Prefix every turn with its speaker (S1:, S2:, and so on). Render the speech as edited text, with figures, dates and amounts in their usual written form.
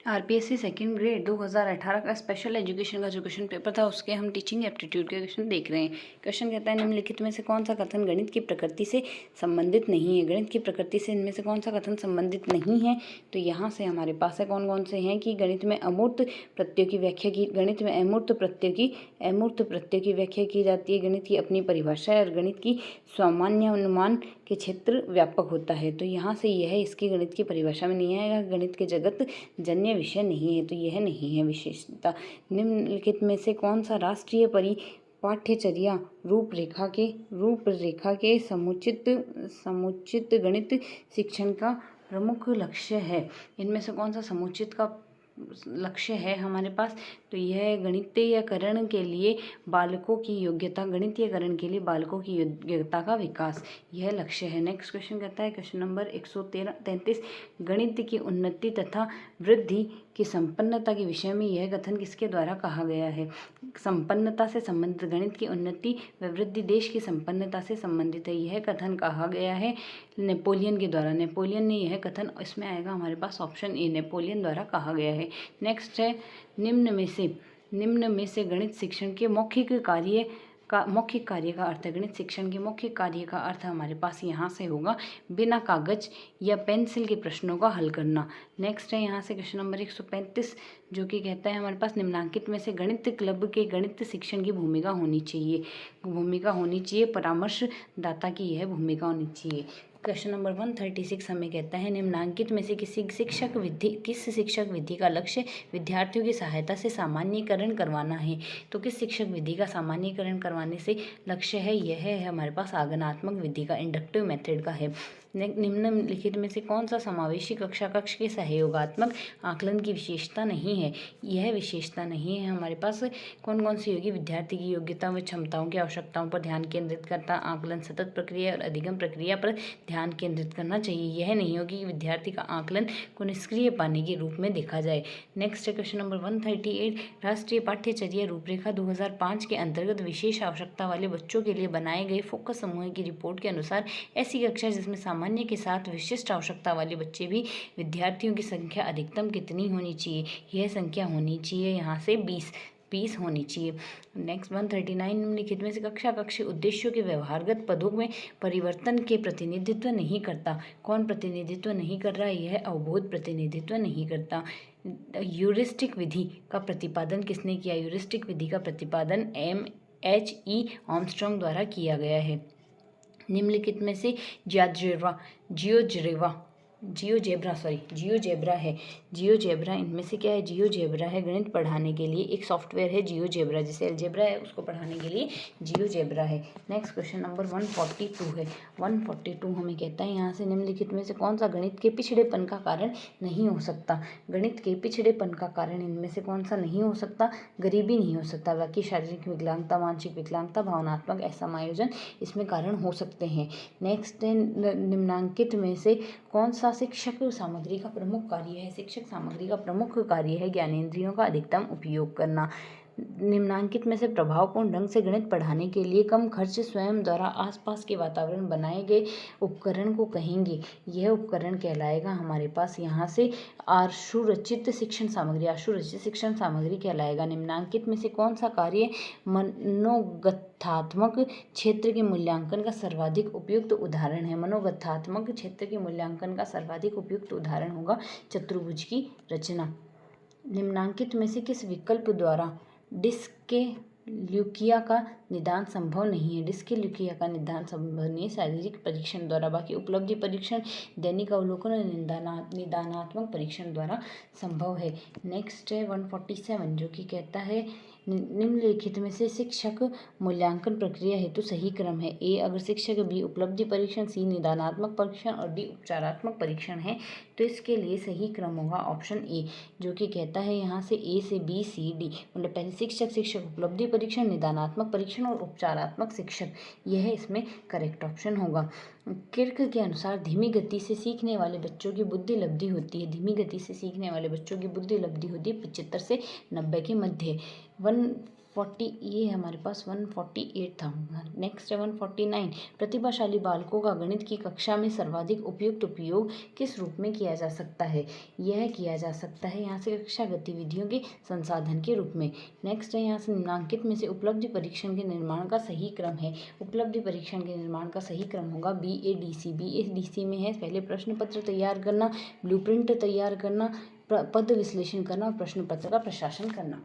S1: RPSC second grade 2018 का special education का जो क्वेश्चन पेपर था उसके हम टीचिंग एप्टीट्यूड के क्वेश्चन देख रहे हैं। क्वेश्चन कहता है निम्नलिखित में से कौन सा कथन गणित की प्रकृति से संबंधित नहीं है। गणित की प्रकृति से इनमें से कौन सा कथन संबंधित नहीं है। तो यहाँ से हमारे पास है कौन कौन से हैं कि गणित में अमूर्त प्रत्ययों की व्याख्या की, गणित में अमूर्त प्रत्ययों की व्याख्या की जाती है। गणित की अपनी परिभाषा है और गणित की सामान्य अनुमान के क्षेत्र व्यापक होता है। तो यहाँ से यह इसकी गणित की परिभाषा में नहीं आएगा। गणित के जगत जन्य विषय नहीं है, तो यह नहीं है विशेषता। निम्नलिखित में से कौन सा राष्ट्रीय पाठ्यचर्या रूपरेखा के समुचित गणित शिक्षण का प्रमुख लक्ष्य है। इनमें से कौन सा समुचित का लक्ष्य है हमारे पास। तो यह गणितीयकरण के लिए बालकों की योग्यता का विकास, यह लक्ष्य है। नेक्स्ट क्वेश्चन कहता है क्वेश्चन नंबर 133, गणित की उन्नति तथा वृद्धि की संपन्नता के विषय में यह कथन किसके द्वारा कहा गया है। संपन्नता से संबंधित, गणित की उन्नति व वृद्धि देश की संपन्नता से संबंधित है, यह कथन कहा गया है नेपोलियन के द्वारा। नेपोलियन ने यह कथन, इसमें आएगा हमारे पास ऑप्शन ए, नेपोलियन द्वारा कहा गया है। नेक्स्ट है निम्न में से गणित शिक्षण के मौखिक कार्य का अर्थ है। गणित शिक्षण के मौखिक कार्य का अर्थ हमारे पास यहाँ से होगा बिना कागज या पेंसिल के प्रश्नों का हल करना। नेक्स्ट है यहाँ से क्वेश्चन नंबर 135, जो कि कहता है हमारे पास निम्नांकित में से गणित क्लब के गणित शिक्षण की भूमिका होनी चाहिए, परामर्शदाता की यह भूमिका होनी चाहिए। क्वेश्चन नंबर 136 हमें कहता है निम्नांकित में से किस शिक्षक विधि का लक्ष्य विद्यार्थियों की सहायता से सामान्यीकरण करवाना है। तो किस शिक्षक विधि का सामान्यीकरण करवाने से लक्ष्य है, यह है हमारे पास आगमनात्मक विधि का, इंडक्टिव मेथड का है। निम्नलिखित में से कौन सा समावेशी कक्ष के सहयोगात्मक आकलन की विशेषता नहीं है। यह विशेषता नहीं है हमारे पास। कौन सी होगी, विद्यार्थी की योग्यता व क्षमताओं की आवश्यकताओं पर ध्यान केंद्रित करता आकलन सतत प्रक्रिया और अधिगम प्रक्रिया पर ध्यान केंद्रित करना चाहिए। यह नहीं होगी कि विद्यार्थी का आकलन को निष्क्रिय पाने के रूप में देखा जाए। नेक्स्ट है क्वेश्चन नंबर 138, राष्ट्रीय पाठ्यचर्या रूपरेखा 2005 के अंतर्गत विशेष आवश्यकता वाले बच्चों के लिए बनाए गए फोकस समूह की रिपोर्ट के अनुसार ऐसी कक्षा जिसमें सामान्य के साथ विशिष्ट आवश्यकता वाले बच्चे भी विद्यार्थियों की संख्या अधिकतम कितनी होनी चाहिए। यह संख्या होनी चाहिए यहाँ से 20 होनी चाहिए। नेक्स्ट 139, निम्नलिखित में से कक्ष उद्देश्यों के व्यवहारगत पदों में परिवर्तन के प्रतिनिधित्व नहीं करता। कौन प्रतिनिधित्व नहीं कर रहा है, यह अवबोध प्रतिनिधित्व नहीं करता। ह्यूरिस्टिक विधि का प्रतिपादन किसने किया। ह्यूरिस्टिक विधि का प्रतिपादन MHE आर्मस्ट्रांग द्वारा किया गया है। निम्नलिखित में से जियोजेब्रा इनमें से क्या है। जियोजेब्रा है गणित पढ़ाने के लिए एक सॉफ्टवेयर है जियोजेब्रा, जैसे अलजेब्रा है उसको पढ़ाने के लिए जियोजेब्रा है। नेक्स्ट क्वेश्चन नंबर 142 है। 142 हमें कहता है यहाँ से निम्नलिखित में से कौन सा गणित के पिछड़ेपन का कारण नहीं हो सकता। गणित के पिछड़ेपन का कारण इनमें से कौन सा नहीं हो सकता। गरीबी नहीं हो सकता, बाकी शारीरिक विकलांगता, मानसिक विकलांगता, भावनात्मक असमायोजन इसमें कारण हो सकते हैं। नेक्स्ट निम्नांकित में से कौन सा शिक्षक सामग्री का प्रमुख कार्य है। शिक्षक सामग्री का प्रमुख कार्य है ज्ञानेंद्रियों का अधिकतम उपयोग करना। निम्नांकित में से प्रभावपूर्ण ढंग से गणित पढ़ाने के लिए कम खर्च स्वयं द्वारा आसपास के वातावरण बनाए गए उपकरण को कहेंगे। यह उपकरण कहलाएगा हमारे पास यहाँ से आशुरचित शिक्षण सामग्री कहलाएगा। निम्नांकित में से कौन सा कार्य मनोगतात्मक क्षेत्र के मूल्यांकन का सर्वाधिक उपयुक्त उदाहरण है। मनोगतात्मक क्षेत्र के मूल्यांकन का सर्वाधिक उपयुक्त उदाहरण होगा चतुर्भुज की रचना। निम्नांकित में से किस विकल्प द्वारा डिस्केल्यूकिया का निदान संभव नहीं है। डिस्केल्यूकिया का निदान संभव नहीं है शारीरिक परीक्षण द्वारा, बाकी उपलब्धि परीक्षण, दैनिक अवलोकन और निदानात्मक परीक्षण द्वारा संभव है। नेक्स्ट है 147, जो कि कहता है निम्नलिखित में से शिक्षक मूल्यांकन प्रक्रिया हेतु सही क्रम है। A अगर शिक्षक, B उपलब्धि परीक्षण, C निदानात्मक परीक्षण और D उपचारात्मक परीक्षण है, तो इसके लिए सही क्रम होगा ऑप्शन ए, जो कि कहता है यहाँ से A से B C D, मतलब पहले शिक्षक उपलब्धि परीक्षण, निदानात्मक परीक्षण और उपचारात्मक शिक्षक, यह इसमें करेक्ट ऑप्शन होगा। किर्क के अनुसार धीमी गति से सीखने वाले बच्चों की बुद्धि लब्धि होती है। धीमी गति से सीखने वाले बच्चों की बुद्धि लब्धि होती है 75 से 90 के मध्य। ये हमारे पास 148 था। नेक्स्ट है 149, प्रतिभाशाली बालकों का गणित की कक्षा में सर्वाधिक उपयुक्त उपयोग किस रूप में किया जा सकता है? यह किया जा सकता है यहाँ से कक्षा गतिविधियों के संसाधन के रूप में। नेक्स्ट है यहाँ से निम्नांकित में से उपलब्धि परीक्षण के निर्माण का सही क्रम है। उपलब्धि परीक्षण के निर्माण का सही क्रम होगा BADC में है पहले प्रश्न पत्र तैयार करना, ब्लूप्रिंट तैयार करना, पद विश्लेषण करना और प्रश्न पत्र का प्रशासन करना।